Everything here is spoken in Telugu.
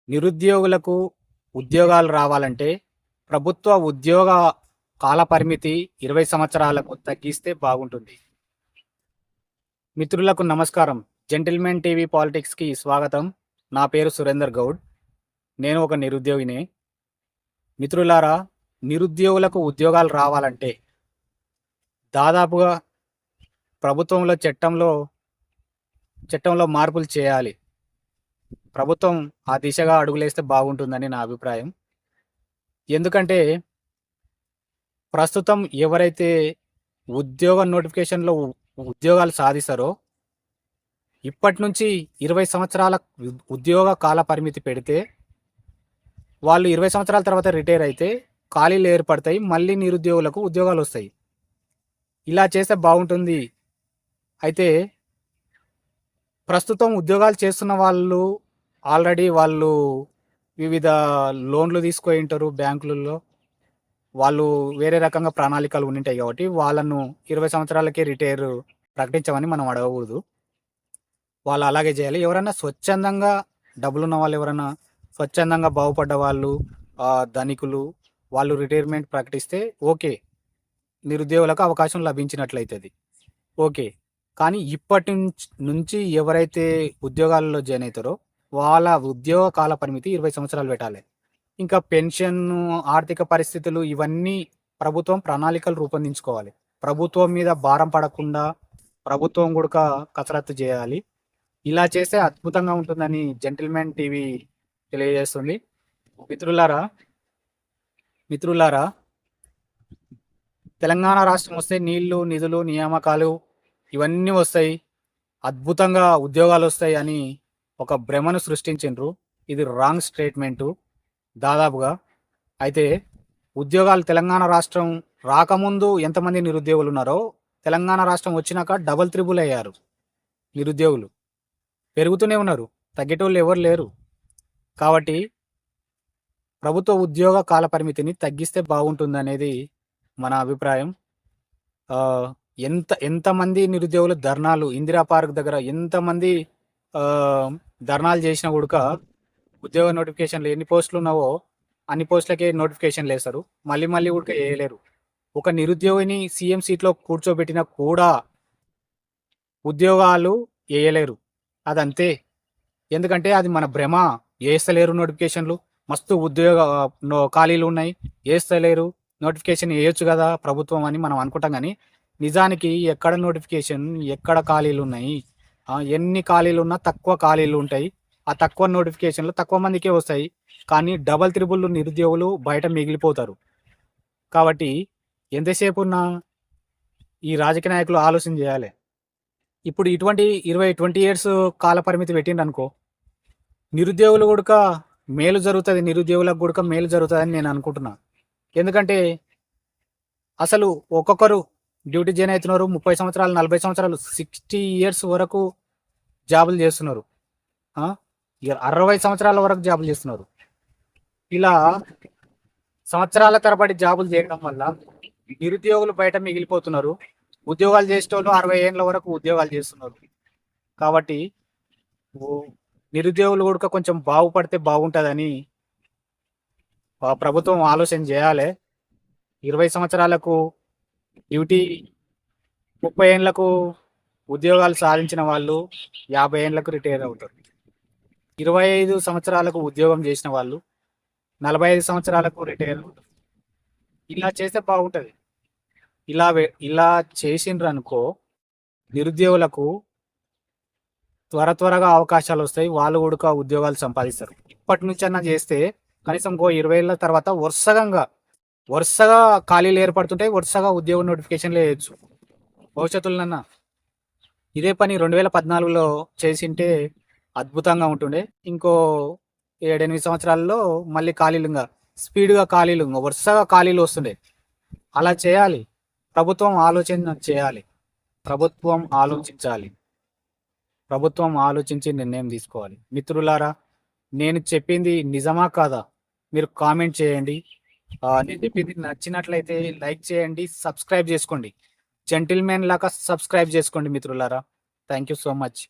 నిరుద్యోగులకు ఉద్యోగాలు రావాలంటే ప్రభుత్వ ఉద్యోగ కాల పరిమితి 20 సంవత్సరాలకు తగ్గిస్తే బాగుంటుంది. మిత్రులకు నమస్కారం. జెంటిల్‌మెన్ టీవీ పాలిటిక్స్‌కి స్వాగతం. నా పేరు సురేందర్ గౌడ్. నేను ఒక నిరుద్యోగిని. మిత్రులారా, నిరుద్యోగులకు ఉద్యోగాలు రావాలంటే దాదాపుగా ప్రభుత్వంలో చట్టంలో మార్పులు చేయాలి. ప్రభుత్వం ఆ దిశగా అడుగులేస్తే బాగుంటుందని నా అభిప్రాయం. ఎందుకంటే ప్రస్తుతం ఎవరైతే ఉద్యోగ నోటిఫికేషన్‌లో ఉద్యోగాలు సాధిస్తారో ఇప్పటి నుంచి 20 సంవత్సరాల ఉద్యోగ కాల పరిమితి పెడితే వాళ్ళు 20 సంవత్సరాల తర్వాత రిటైర్ అయితే ఖాళీలు ఏర్పడతాయి. మళ్ళీ నిరుద్యోగులకు ఉద్యోగాలు వస్తాయి. ఇలా చేస్తే బాగుంటుంది. అయితే ప్రస్తుతం ఉద్యోగాలు చేస్తున్న వాళ్ళు ఆల్రెడీ వివిధ లోన్లు తీసుకొని ఉంటారు బ్యాంకులలో. వాళ్ళు వేరే రకంగా ప్రణాళికలు ఉండింటాయి కాబట్టి వాళ్ళను 20 సంవత్సరాలకే రిటైర్ ప్రకటించమని మనం అడగకూడదు. వాళ్ళు అలాగే చేయాలి. ఎవరైనా స్వచ్ఛందంగా డబ్బులున్న వాళ్ళు, ఎవరైనా స్వచ్ఛందంగా బాగుపడ్డ వాళ్ళు, ధనికులు, వాళ్ళు రిటైర్మెంట్ ప్రకటిస్తే ఓకే, నిరుద్యోగులకు అవకాశం లభించినట్లయితుంది. ఓకే. కానీ ఇప్పటి నుంచి ఎవరైతే ఉద్యోగాల్లో జాయిన్ అవుతారో వాళ్ళ ఉద్యోగ కాల పరిమితి 20 సంవత్సరాలు పెట్టాలి. ఇంకా పెన్షన్, ఆర్థిక పరిస్థితులు ఇవన్నీ ప్రభుత్వం ప్రణాళికలు రూపొందించుకోవాలి. ప్రభుత్వం మీద భారం పడకుండా ప్రభుత్వం కూడా కసరత్తు చేయాలి. ఇలా చేస్తే అద్భుతంగా ఉంటుందని జెంటిల్‌మెన్ టీవీ తెలియజేస్తుంది. మిత్రులారా, తెలంగాణ రాష్ట్రం వస్తే నీళ్లు, నిధులు, నియామకాలు ఇవన్నీ వస్తాయి, అద్భుతంగా ఉద్యోగాలు వస్తాయి అని ఒక భ్రమను సృష్టించిండ్రు. ఇది రాంగ్ స్టేట్మెంటు దాదాపుగా. అయితే తెలంగాణ రాష్ట్రం రాకముందు ఎంతమంది నిరుద్యోగులు ఉన్నారో తెలంగాణ రాష్ట్రం వచ్చినాక డబల్ త్రిబుల్ అయ్యారు నిరుద్యోగులు. పెరుగుతూనే ఉన్నారు, తగ్గేటోళ్ళు ఎవరు లేరు. కాబట్టి ప్రభుత్వ ఉద్యోగ కాల పరిమితిని తగ్గిస్తే బాగుంటుంది మన అభిప్రాయం. ఎంతమంది నిరుద్యోగులు ధర్నాలు, ఇందిరా పార్క్ దగ్గర ఎంతమంది ధర్నాలు చేసినా కూడా ఉద్యోగ నోటిఫికేషన్లు ఎన్ని పోస్టులు ఉన్నావో అన్ని పోస్టులకే నోటిఫికేషన్లు వేస్తారు. మళ్ళీ కూడా వేయలేరు. ఒక నిరుద్యోగిని సీఎం సీట్లో కూర్చోబెట్టినా కూడా ఉద్యోగాలు వేయలేరు. అదంతే. ఎందుకంటే అది మన భ్రమ. వేస్తలేరు నోటిఫికేషన్లు. మస్తు ఉద్యోగ ఖాళీలు ఉన్నాయి, వేస్తలేరు. నోటిఫికేషన్ వేయొచ్చు కదా ప్రభుత్వం అని మనం అనుకుంటాం. కానీ నిజానికి ఎక్కడ నోటిఫికేషన్, ఎక్కడ ఖాళీలు ఉన్నాయి? ఎన్ని ఖాళీలు ఉన్నా తక్కువ ఖాళీలు ఉంటాయి. ఆ తక్కువ నోటిఫికేషన్లు తక్కువ మందికే వస్తాయి. కానీ డబల్ త్రిబుల్ నిరుద్యోగులు బయట మిగిలిపోతారు. కాబట్టి ఎంతసేపు ఉన్నా ఈ రాజకీయ నాయకులు ఆలోచన చేయాలి. ఇప్పుడు ఇటువంటి 20 ఇయర్స్ కాల పరిమితి పెట్టిండ్రు అనుకో, నిరుద్యోగులు కూడా మేలు జరుగుతుంది, నిరుద్యోగులకు కూడా మేలు జరుగుతుందని నేను అనుకుంటున్నా. ఎందుకంటే అసలు ఒక్కొక్కరు డ్యూటీ జాయిన్ అవుతున్నారు 30 సంవత్సరాలు, 40 సంవత్సరాలు, 60 ఇయర్స్ వరకు జాబులు చేస్తున్నారు. 60 సంవత్సరాల వరకు జాబులు చేస్తున్నారు. ఇలా సంవత్సరాల తరబడి జాబులు చేయడం వల్ల నిరుద్యోగులు బయట మిగిలిపోతున్నారు. ఉద్యోగాలు చేసేటోళ్ళు 60 ఏళ్ళ వరకు ఉద్యోగాలు చేస్తున్నారు. కాబట్టి నిరుద్యోగులు కూడా కొంచెం బాగుపడితే బాగుంటుందని ప్రభుత్వం ఆలోచన చేయాలి. 20 సంవత్సరాలకు డ్యూటీ, 30 ఏళ్ళకు ఉద్యోగాలు సాధించిన వాళ్ళు 50 ఏళ్ళకు రిటైర్ అవుతారు. 25 సంవత్సరాలకు ఉద్యోగం చేసిన వాళ్ళు 45 సంవత్సరాలకు రిటైర్ అవుతారు. ఇలా చేస్తే బాగుంటుంది. ఇలా చేసిండ్రు అనుకో, నిరుద్యోగులకు త్వరగా అవకాశాలు వస్తాయి. వాళ్ళు కూడా ఉద్యోగాలు సంపాదిస్తారు. ఇప్పటి నుంచి అన్నా చేస్తే కనీసం 20 ఏళ్ళ తర్వాత వరుసగా ఖాళీలు ఏర్పడుతుంటాయి. వరుసగా ఉద్యోగ నోటిఫికేషన్లు వేయచ్చు భవిష్యత్తులన్నా. ఇదే పని 2014లో చేసింటే అద్భుతంగా ఉంటుండే. ఇంకో 7-8 సంవత్సరాల్లో మళ్ళీ స్పీడ్గా వరుసగా ఖాళీలు వస్తుండే. అలా చేయాలి. ప్రభుత్వం ఆలోచన చేయాలి. ప్రభుత్వం ఆలోచించి నిర్ణయం తీసుకోవాలి. మిత్రులారా, నేను చెప్పింది నిజమా కాదా మీరు కామెంట్ చేయండి. నేను చెప్పింది నచ్చినట్లయితే లైక్ చేయండి, సబ్స్క్రైబ్ చేసుకోండి. జెంటిల్మెన్ లాగా సబ్స్క్రైబ్ చేసుకోండి మిత్రులారా. Thank you so much.